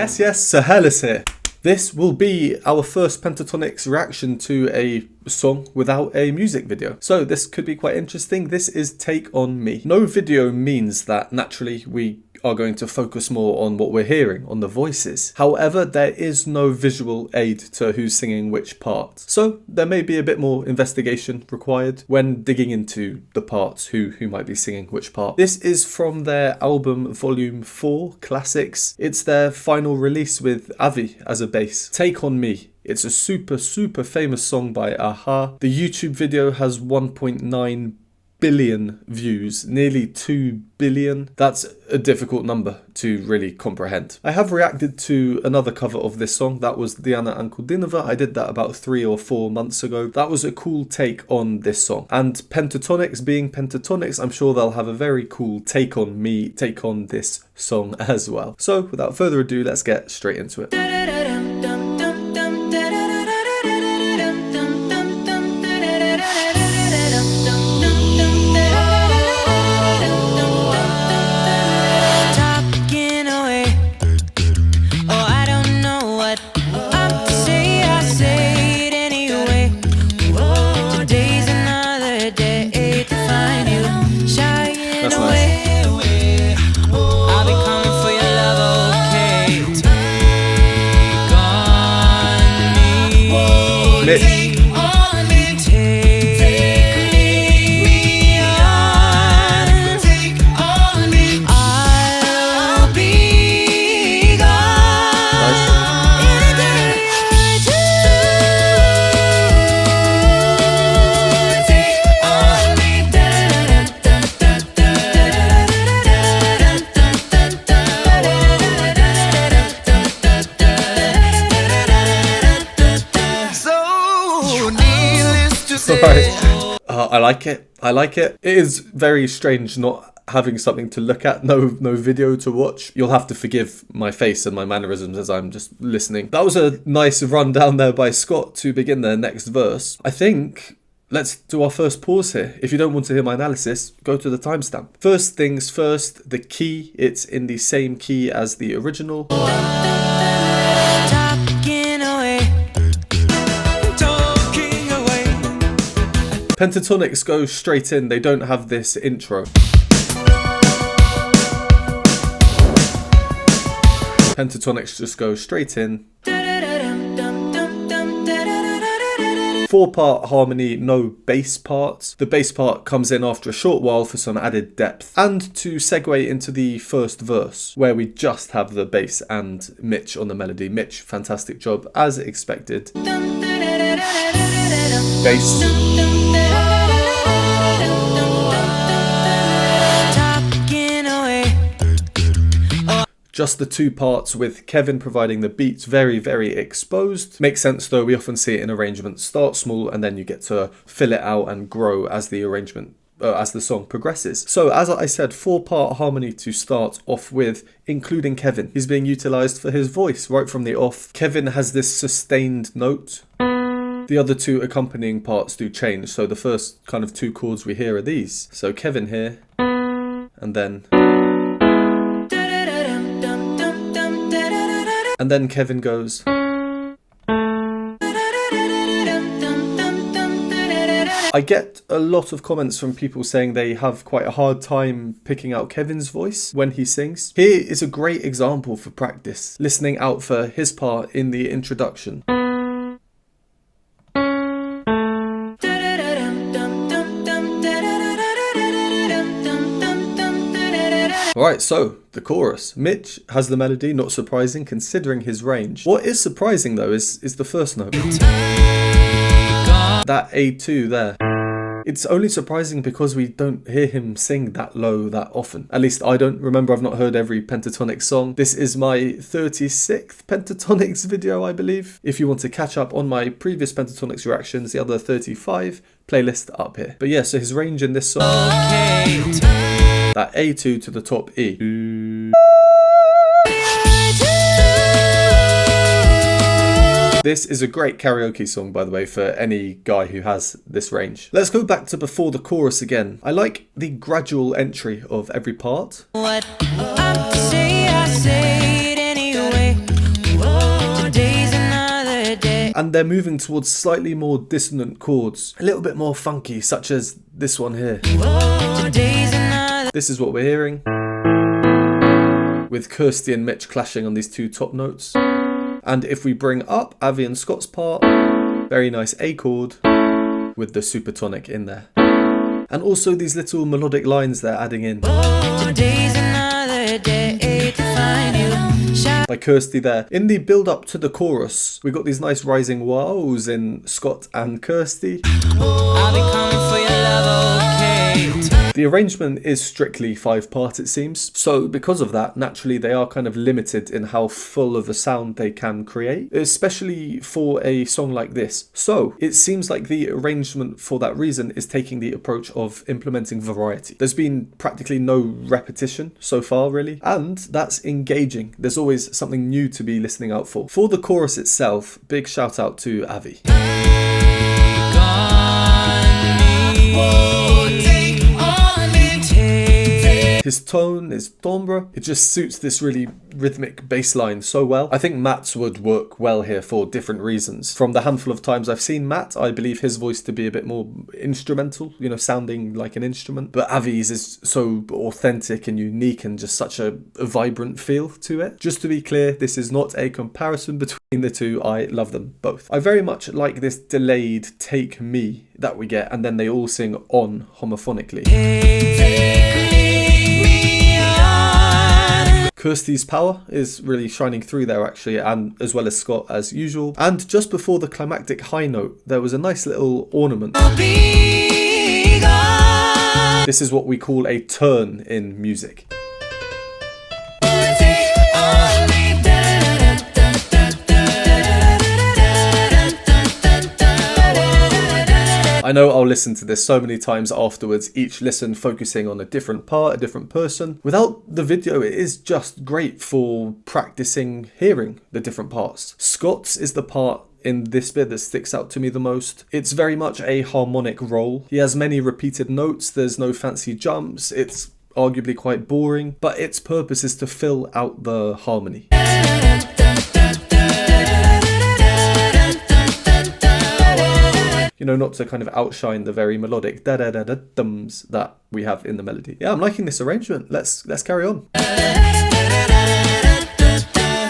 Yes, Sir Hairless here. This will be our first Pentatonix reaction to a song without a music video. So this could be quite interesting. This is Take On Me. No video means that naturally we are going to focus more on what we're hearing, on the voices. However, there is no visual aid to who's singing which part. So there may be a bit more investigation required when digging into the parts, who might be singing which part. This is from their album Volume 4, Classics. It's their final release with Avi as a bass. Take On Me. It's a super famous song by a-ha. The YouTube video has 1.9 billion views, nearly 2 billion. That's a difficult number to really comprehend. I have reacted to another cover of this song. That was Diana Ankudinova. I did that about 3 or 4 months ago. That was a cool take on this song. And Pentatonix being Pentatonix, I'm sure they'll have a very cool take on me, take on this song as well. So without further ado, let's get straight into it. Mitch. Take on me, take me on, take on me, I'll be gone. Take on me, I like it. I like it. It is very strange not having something to look at, no video to watch. You'll have to forgive my face and my mannerisms as I'm just listening. That was a nice rundown there by Scott to begin their next verse. I think let's do our first pause here. If you don't want to hear my analysis, go to the timestamp. First things first, the key. It's in the same key as the original. Pentatonix go straight in, they don't have this intro. Pentatonix just go straight in. 4-part harmony, no bass parts. The bass part comes in after a short while for some added depth. And to segue into the first verse, where we just have the bass and Mitch on the melody. Mitch, fantastic job, as expected. Bass. Just the 2 parts with Kevin providing the beats, very exposed. Makes sense though, we often see it in arrangements. Start small and then you get to fill it out and grow as the arrangement, as the song progresses. So as I said, 4-part harmony to start off with, including Kevin. He's being utilized for his voice right from the off. Kevin has this sustained note. The other 2 accompanying parts do change. So the first kind of 2 chords we hear are these. So Kevin here, and then... And then Kevin goes. I get a lot of comments from people saying they have quite a hard time picking out Kevin's voice when he sings. Here is a great example for practice, listening out for his part in the introduction. Alright, so the chorus. Mitch has the melody, not surprising considering his range. What is surprising though is the first note. That A2 there. It's only surprising because we don't hear him sing that low that often. At least I don't. Remember, I've not heard every Pentatonix song. This is my 36th Pentatonix video, I believe. If you want to catch up on my previous Pentatonix reactions, the other 35, playlist up here. But yeah, so his range in this song. That A2 to the top E. This is a great karaoke song, by the way, for any guy who has this range. Let's go back to before the chorus again. I like the gradual entry of every part. what I'm to say, I say it anyway. And they're moving towards slightly more dissonant chords, a little bit more funky, such as this one here. This is what we're hearing, with Kirsty and Mitch clashing on these two top notes. And if we bring up Avi and Scott's part, very nice A chord with the supertonic in there. And also these little melodic lines they're adding in. Today's another day to find you. By Kirsty there. In the build up to the chorus, we got these nice rising wows in Scott and Kirsty. I'll be coming for your love, okay? The arrangement is strictly 5-part, it seems. So because of that, naturally they are kind of limited in how full of a sound they can create, especially for a song like this. So it seems like the arrangement for that reason is taking the approach of implementing variety. There's been practically no repetition so far, really, and that's engaging. There's always something new to be listening out for. For the chorus itself, big shout out to Avi. His tone, his timbre, it just suits this really rhythmic bass line so well. I think Matt's would work well here for different reasons. From the handful of times I've seen Matt, I believe his voice to be a bit more instrumental, you know, sounding like an instrument. But Avi's is so authentic and unique and just such a vibrant feel to it. Just to be clear, this is not a comparison between the two. I love them both. I very much like this delayed Take Me that we get, and then they all sing on homophonically. Kirsty's power is really shining through there actually, and as well as Scott as usual. And just before the climactic high note, there was a nice little ornament. This is what we call a turn in music. I know I'll listen to this so many times afterwards, each listen focusing on a different part, a different person. Without the video, it is just great for practicing hearing the different parts. Scott's is the part in this bit that sticks out to me the most. It's very much a harmonic roll. He has many repeated notes, there's no fancy jumps, it's arguably quite boring, but its purpose is to fill out the harmony. You know, not to kind of outshine the very melodic da-da-da-da-dums that we have in the melody. Yeah, I'm liking this arrangement. Let's carry on.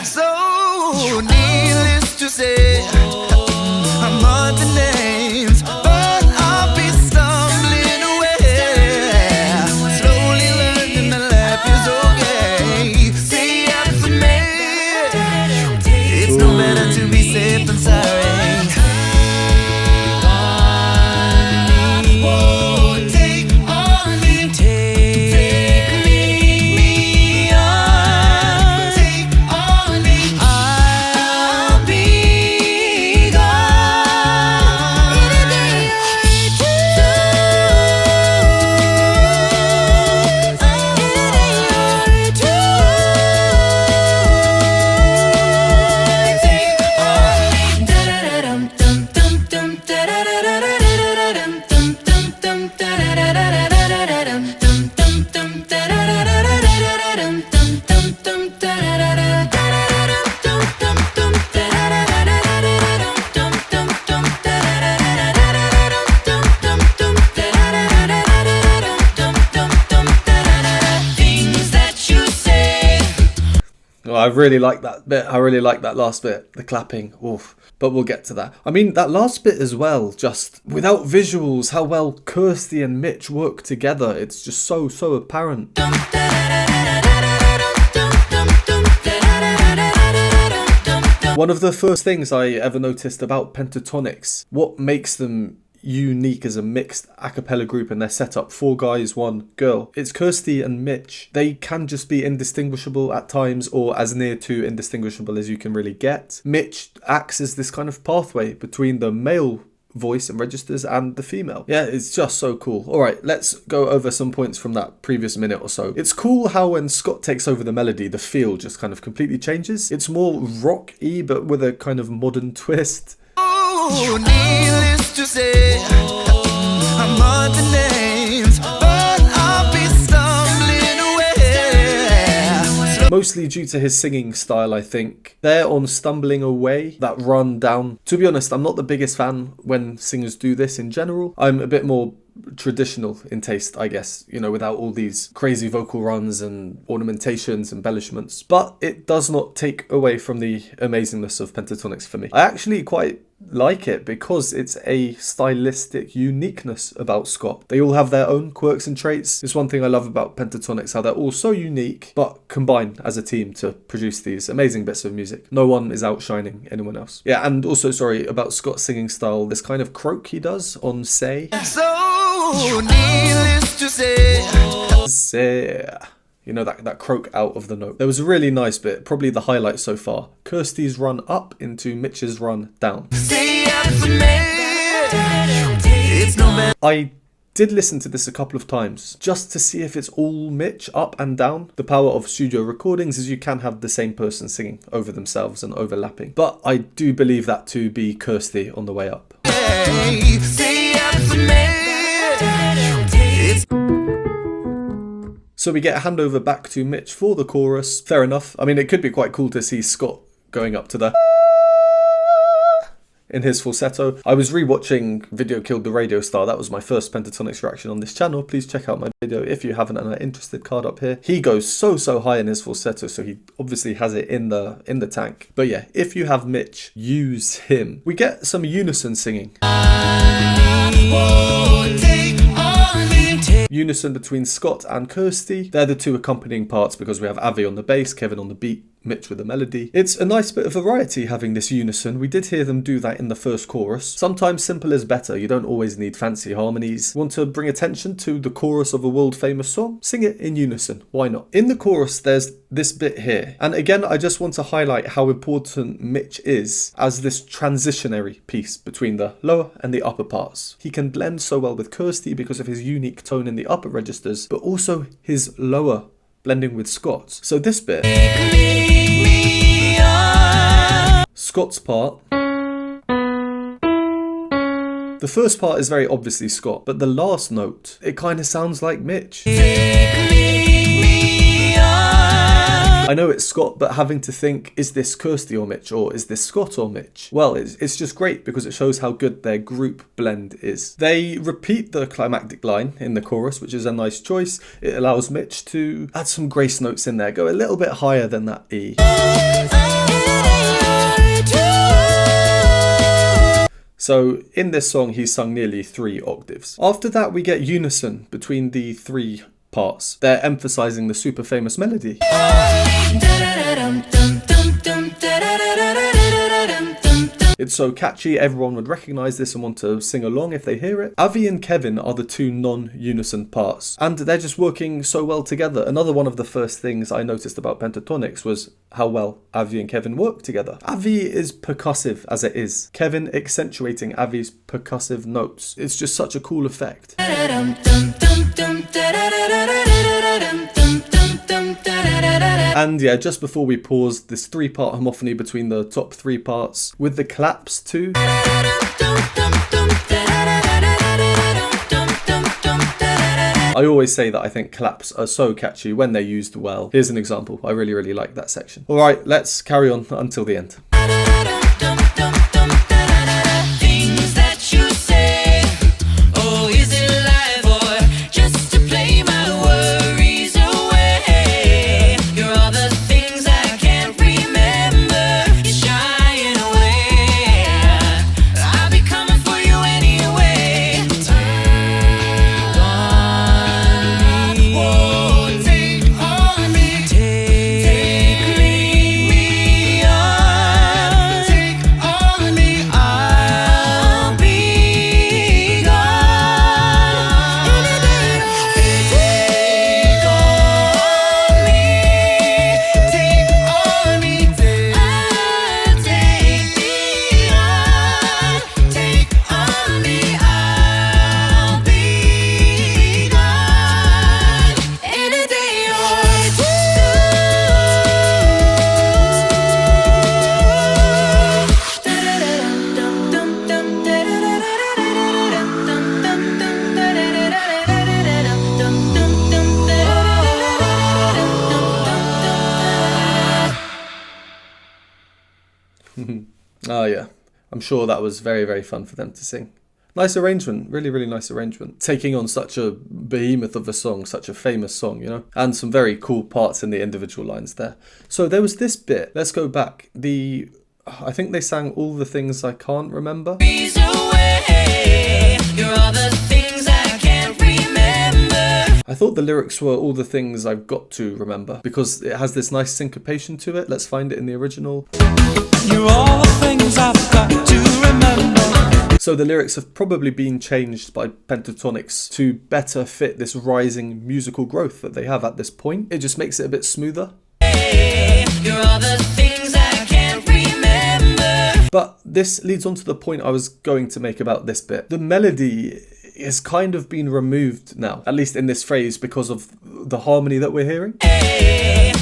So needless to say, I'm on the names, but I'll be stumbling away. Slowly learning that life is okay. Say after me, it's no better to be safe than sorry. I really like that bit. I really like that last bit, the clapping. Oof. But we'll get to that. I mean, that last bit as well, just without visuals, how well Kirsty and Mitch work together. It's just so apparent. One of the first things I ever noticed about Pentatonix, what makes them unique as a mixed a cappella group in their setup, 4 guys, 1 girl. It's Kirsty and Mitch. They can just be indistinguishable at times, or as near to indistinguishable as you can really get. Mitch acts as this kind of pathway between the male voice and registers and the female. Yeah, it's just so cool. Alright, let's go over some points from that previous minute or so. It's cool how when Scott takes over the melody, the feel just kind of completely changes. It's more rock-y, but with a kind of modern twist. Oh, needless to say, I'm on the names, but I'll be stumbling away. mostly due to his singing style, I think. There on Stumbling Away, that run down. To be honest, I'm not the biggest fan when singers do this in general. I'm a bit more traditional in taste, I guess, you know, without all these crazy vocal runs and ornamentations, embellishments. But it does not take away from the amazingness of Pentatonix for me. I actually quite like it because it's a stylistic uniqueness about Scott. They all have their own quirks and traits. It's one thing I love about Pentatonix, how they're all so unique, but combine as a team to produce these amazing bits of music. No one is outshining anyone else. Yeah, and also, sorry, about Scott's singing style, this kind of croak he does on Say. So needless to say. Say. You know, that croak out of the note. There was a really nice bit, probably the highlight so far. Kirsty's run up into Mitch's run down. I did listen to this a couple of times, just to see if it's all Mitch, up and down. The power of studio recordings is you can have the same person singing over themselves and overlapping. But I do believe that to be Kirsty on the way up. So we get a handover back to Mitch for the chorus. Fair enough. I mean, it could be quite cool to see Scott going up to the in his falsetto. I was rewatching Video Killed the Radio Star. That was my first Pentatonix reaction on this channel. Please check out my video if you haven't and are interested. Card up here. He goes so high in his falsetto, so he obviously has it in the tank. But yeah, if you have Mitch, use him. We get some unison singing. Unison between Scott and Kirsty. They're the two accompanying parts because we have Avi on the bass, Kevin on the beat, Mitch with the melody. It's a nice bit of variety having this unison. We did hear them do that in the first chorus. Sometimes simple is better. You don't always need fancy harmonies. Want to bring attention to the chorus of a world famous song? Sing it in unison. Why not? In the chorus, there's this bit here. And again, I just want to highlight how important Mitch is as this transitionary piece between the lower and the upper parts. He can blend so well with Kirsty because of his unique tone in the upper registers, but also his lower blending with Scott's. So this bit, Scott's part, the first part is very obviously Scott, but the last note, it kind of sounds like Mitch. I know it's Scott, but having to think, is this Kirsty or Mitch, or is this Scott or Mitch? Well, it's just great because it shows how good their group blend is. They repeat the climactic line in the chorus, which is a nice choice. It allows Mitch to add some grace notes in there, go a little bit higher than that E. So in this song, he's sung nearly 3 octaves. After that, we get unison between the 3 parts. They're emphasizing the super famous melody. It's so catchy, everyone would recognize this and want to sing along if they hear it. Avi and Kevin are the 2 non-unison parts, and they're just working so well together. Another one of the first things I noticed about Pentatonix was how well Avi and Kevin work together. Avi is percussive as it is, Kevin accentuating Avi's percussive notes. It's just such a cool effect. And yeah, just before we pause, this 3-part homophony between the top 3 parts with the claps too. I always say that I think claps are so catchy when they're used well. Here's an example. I really like that section. All right, let's carry on until the end. Oh yeah, I'm sure that was very, very fun for them to sing. Nice arrangement, really, really nice arrangement. Taking on such a behemoth of a song, such a famous song, you know? And some very cool parts in the individual lines there. So there was this bit, let's go back. I think they sang All the Things I Can't Remember. I thought the lyrics were all the things I've got to remember because it has this nice syncopation to it. Let's find it in the original. You're all the things I've got to remember. So the lyrics have probably been changed by Pentatonix to better fit this rising musical growth that they have at this point. It just makes it a bit smoother. You're all the things I can't remember. But this leads on to the point I was going to make about this bit. The melody has kind of been removed now, at least in this phrase, because of the harmony that we're hearing.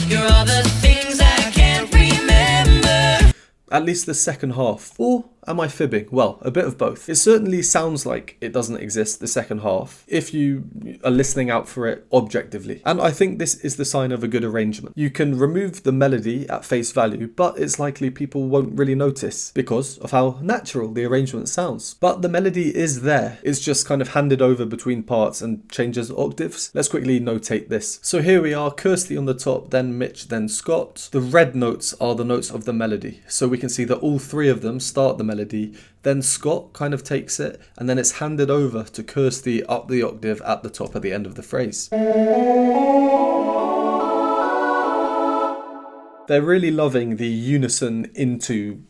You're all the things I can't remember. At least the second half. Or am I fibbing? Well, a bit of both. It certainly sounds like it doesn't exist, the second half, if you are listening out for it objectively. And I think this is the sign of a good arrangement. You can remove the melody at face value, but it's likely people won't really notice because of how natural the arrangement sounds. But the melody is there. It's just kind of handed over between parts and changes octaves. Let's quickly notate this. So here we are, Kirsty on the top, then Mitch, then Scott. The red notes are the notes of the melody. So we can see that all three of them start the melody, then Scott kind of takes it, and then it's handed over to Kirsty up the octave at the top at the end of the phrase. They're really loving the unison into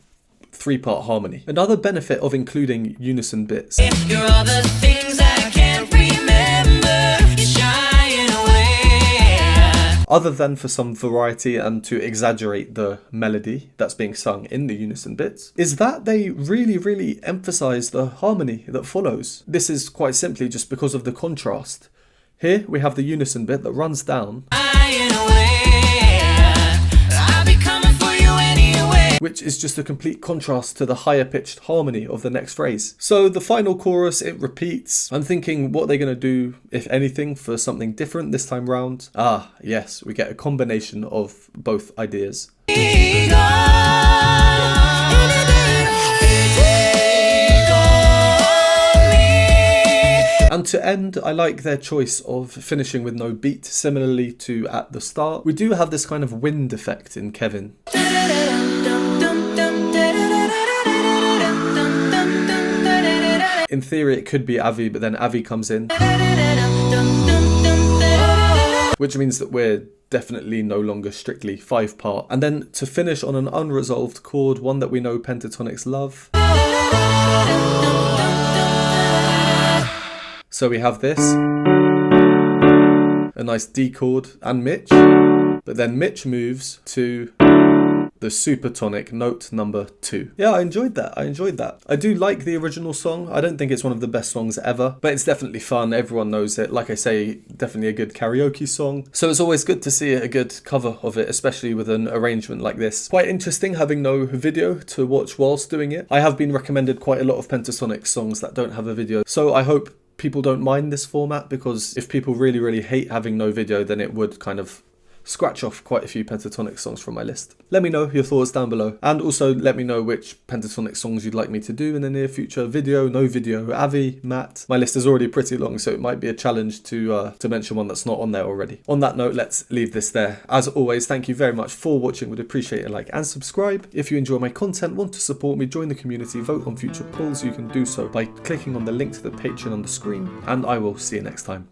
three-part harmony. Another benefit of including unison bits. You're all the things I can't remember. You're shying away. Other than for some variety and to exaggerate the melody that's being sung in the unison bits, is that they really, really emphasize the harmony that follows. This is quite simply just because of the contrast. Here we have the unison bit that runs down, which is just a complete contrast to the higher pitched harmony of the next phrase. So the final chorus, it repeats. I'm thinking what they're going to do, if anything, for something different this time round. Ah, yes, we get a combination of both ideas. And to end, I like their choice of finishing with no beat, similarly to at the start. We do have this kind of wind effect in Kevin. In theory, it could be Avi, but then Avi comes in, which means that we're definitely no longer strictly 5-part. And then to finish on an unresolved chord, one that we know Pentatonix love. So we have this, a nice D chord, and Mitch, but then Mitch moves to the supertonic note number 2. Yeah, I enjoyed that. I do like the original song. I don't think it's one of the best songs ever, but it's definitely fun. Everyone knows it. Like I say, definitely a good karaoke song. So it's always good to see a good cover of it, especially with an arrangement like this. Quite interesting having no video to watch whilst doing it. I have been recommended quite a lot of Pentatonix songs that don't have a video, so I hope people don't mind this format, because if people really, really hate having no video, then it would kind of scratch off quite a few Pentatonix songs from my list. Let me know your thoughts down below, and also let me know which Pentatonix songs you'd like me to do in the near future. Video, no video, Avi, Matt. My list is already pretty long, so it might be a challenge to mention one that's not on there already. On that note, let's leave this there. As always, thank you very much for watching. Would appreciate a like and subscribe. If you enjoy my content, want to support me, join the community, vote on future polls, you can do so by clicking on the link to the Patreon on the screen, and I will see you next time.